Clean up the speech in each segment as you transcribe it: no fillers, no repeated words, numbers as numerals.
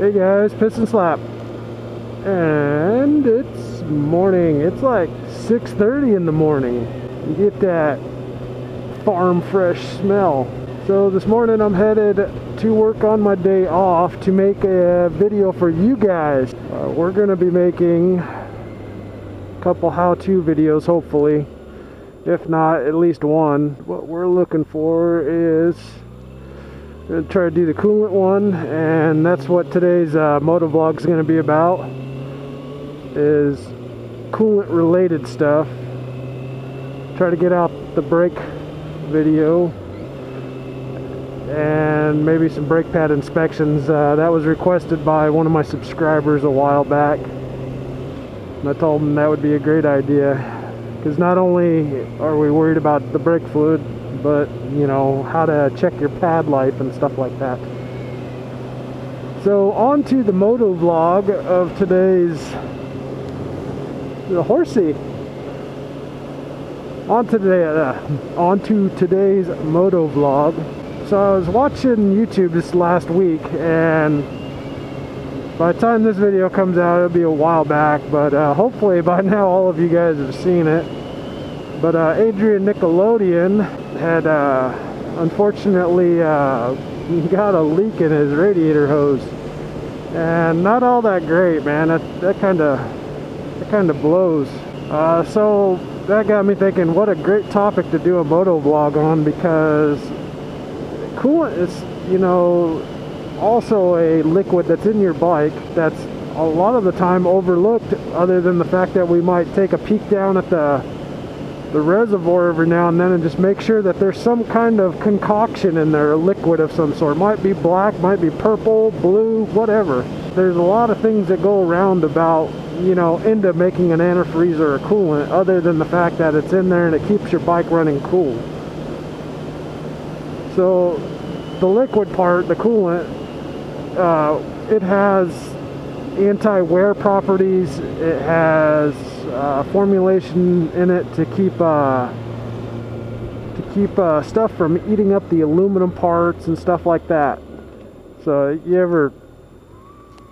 Hey guys, Piston Slap. And it's morning. It's like 6:30 in the morning. You get that farm fresh smell. So this morning I'm headed to work on my day off to make a video for you guys. We're going to be making a couple how-to videos, hopefully. If not, at least one. What we're looking for is going to try to do the coolant one, and that's what today's motovlog is going to be about, is coolant related stuff. Try to get out the brake video and maybe some brake pad inspections. That was requested by one of my subscribers a while back, and I told him that would be a great idea, because not only are we worried about the brake fluid, but you know, how to check your pad life and stuff like that. So on to the moto vlog of today's horsey. On to today's moto vlog. So I was watching YouTube this last week, and by the time this video comes out, it'll be a while back, but hopefully by now all of you guys have seen it. But Adrian Nickelodeon had unfortunately got a leak in his radiator hose, and not all that great, man. That kind of blows. So that got me thinking, what a great topic to do a moto vlog on, because coolant is, you know, also a liquid that's in your bike that's a lot of the time overlooked, other than the fact that we might take a peek down at the reservoir every now and then and just make sure that there's some kind of concoction in there, a liquid of some sort. Might be black, might be purple, blue, whatever. There's a lot of things that go around about, you know, into making an antifreeze or a coolant, other than the fact that it's in there and it keeps your bike running cool. So the liquid part, the coolant, it has anti-wear properties. It has formulation in it to keep stuff from eating up the aluminum parts and stuff like that. So you ever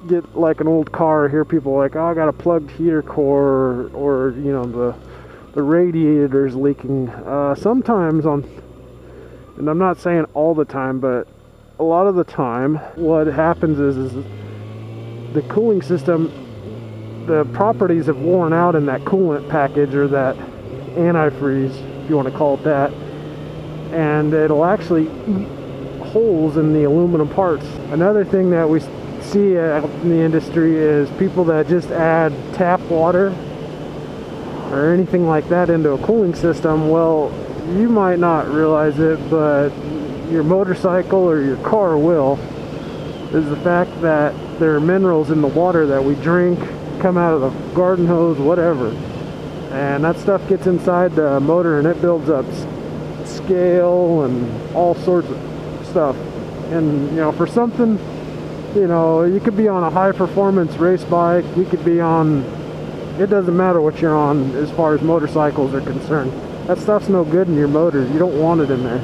get like an old car, hear people like, oh, I got a plugged heater core, or you know, the radiator's leaking. Sometimes and I'm not saying all the time, but a lot of the time what happens is the cooling system, the properties have worn out in that coolant package, or that antifreeze, if you want to call it that, and it'll actually eat holes in the aluminum parts. Another thing that we see in the industry is people that just add tap water or anything like that into a cooling system. Well, you might not realize it, but your motorcycle or your car will, is the fact that there are minerals in the water that we drink, come out of the garden hose, whatever, and that stuff gets inside the motor and it builds up scale and all sorts of stuff. And you know, for something, you know, you could be on a high performance race bike, you could be on, it doesn't matter what you're on as far as motorcycles are concerned, that stuff's no good in your motors. You don't want it in there.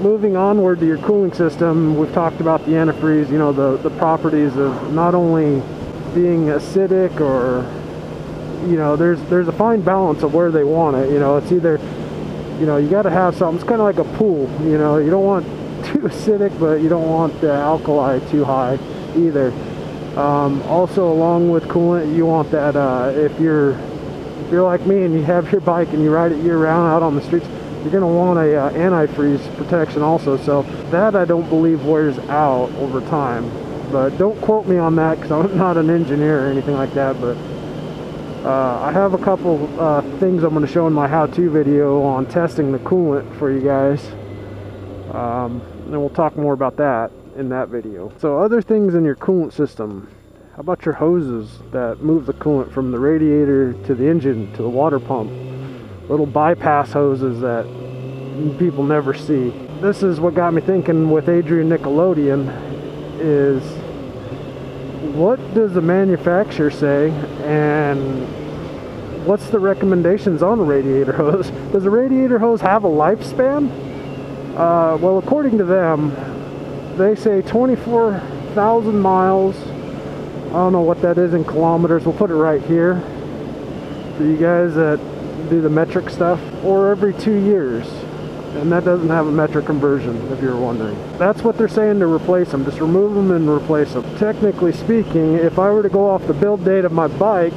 Moving onward to your cooling system, we've talked about the antifreeze, you know, the properties of not only being acidic, or, you know, there's a fine balance of where they want it. You know, it's either, you know, you got to have something. It's kind of like a pool, you know, you don't want too acidic, but you don't want the alkali too high either. Also, along with coolant, you want that, if you're like me and you have your bike and you ride it year round out on the streets, you're going to want a antifreeze protection also. So that, I don't believe, wears out over time, but don't quote me on that, because I'm not an engineer or anything like that. But I have a couple things I'm going to show in my how-to video on testing the coolant for you guys, and we'll talk more about that in that video. So other things in your coolant system, how about your hoses that move the coolant from the radiator to the engine to the water pump? Little bypass hoses that people never see. This is what got me thinking with Adrian Nickelodeon, is what does the manufacturer say, and what's the recommendations on a radiator hose? Does a radiator hose have a lifespan? Well, according to them, they say 24 1,000 miles. I don't know what that is in kilometers. We'll put it right here for you guys that do the metric stuff. Or every 2 years. And that doesn't have a metric conversion, if you're wondering. That's what they're saying to replace them. Just remove them and replace them. Technically speaking, if I were to go off the build date of my bike,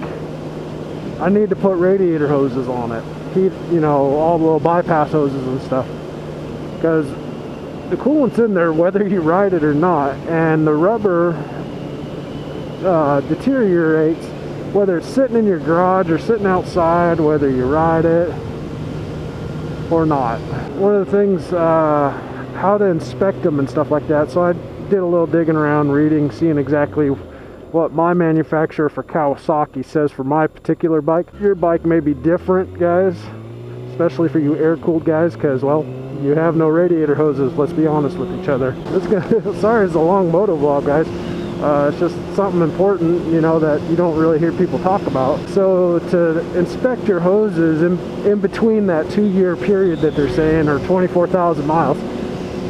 I need to put radiator hoses on it. Keep, you know, all the little bypass hoses and stuff. Because the coolant's in there whether you ride it or not. And the rubber deteriorates whether it's sitting in your garage or sitting outside, whether you ride it or not. One of the things, how to inspect them and stuff like that. So I did a little digging around, reading, seeing exactly what my manufacturer for Kawasaki says for my particular bike. Your bike may be different, guys, especially for you air-cooled guys, because, well, you have no radiator hoses, let's be honest with each other. Sorry it's a long moto vlog, guys. It's just something important, you know, that you don't really hear people talk about. So to inspect your hoses in between that 2-year period that they're saying, or 24,000 miles,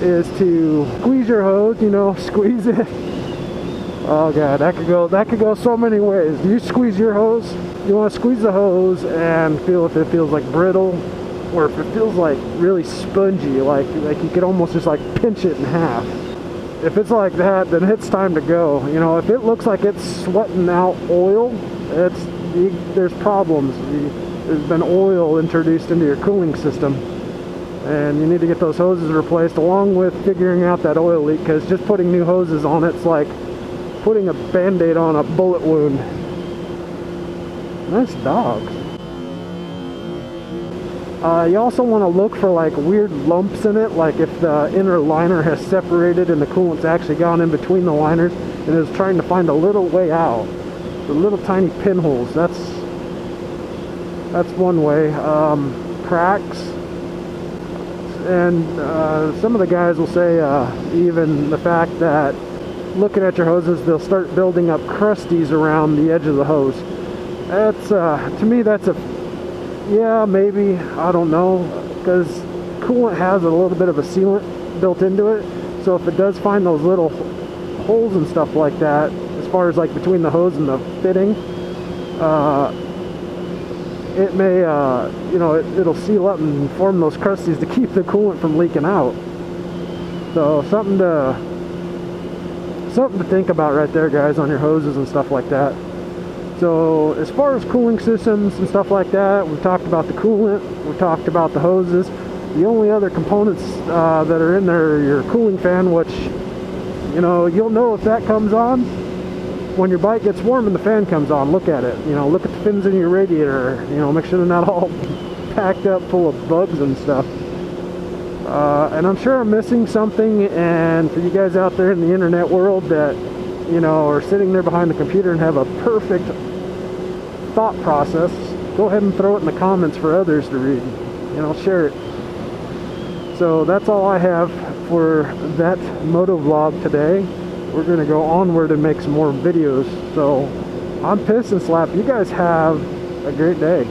is to squeeze your hose, you know, squeeze it. Oh god, that could go so many ways. Do you squeeze your hose? You want to squeeze the hose and feel if it feels like brittle, or if it feels like really spongy, like you could almost just like pinch it in half. If it's like that, then it's time to go. You know, if it looks like it's sweating out oil, there's problems. There's been oil introduced into your cooling system, and you need to get those hoses replaced, along with figuring out that oil leak, because just putting new hoses on it's like putting a band-aid on a bullet wound. Nice dogs. You also want to look for like weird lumps in it, like if the inner liner has separated and the coolant's actually gone in between the liners and is trying to find a little way out. The little tiny pinholes, that's one way. Cracks, and some of the guys will say even the fact that looking at your hoses, they'll start building up crusties around the edge of the hose. That's to me, that's a yeah, maybe, I don't know, because coolant has a little bit of a sealant built into it, so if it does find those little holes and stuff like that, as far as like between the hose and the fitting, it may, you know, it'll seal up and form those crusties to keep the coolant from leaking out. So something to think about right there, guys, on your hoses and stuff like that. So as far as cooling systems and stuff like that, we've talked about the coolant, we've talked about the hoses. The only other components that are in there are your cooling fan, which, you know, you'll know if that comes on when your bike gets warm and the fan comes on. Look at it, you know, look at the fins in your radiator, you know, make sure they're not all packed up full of bugs and stuff. And I'm sure I'm missing something, and for you guys out there in the internet world that, you know, are sitting there behind the computer and have a perfect thought process, go ahead and throw it in the comments for others to read, and I'll share it. So that's all I have for that moto vlog today. We're going to go onward and make some more videos. So I'm Piss and Slap. You guys have a great day.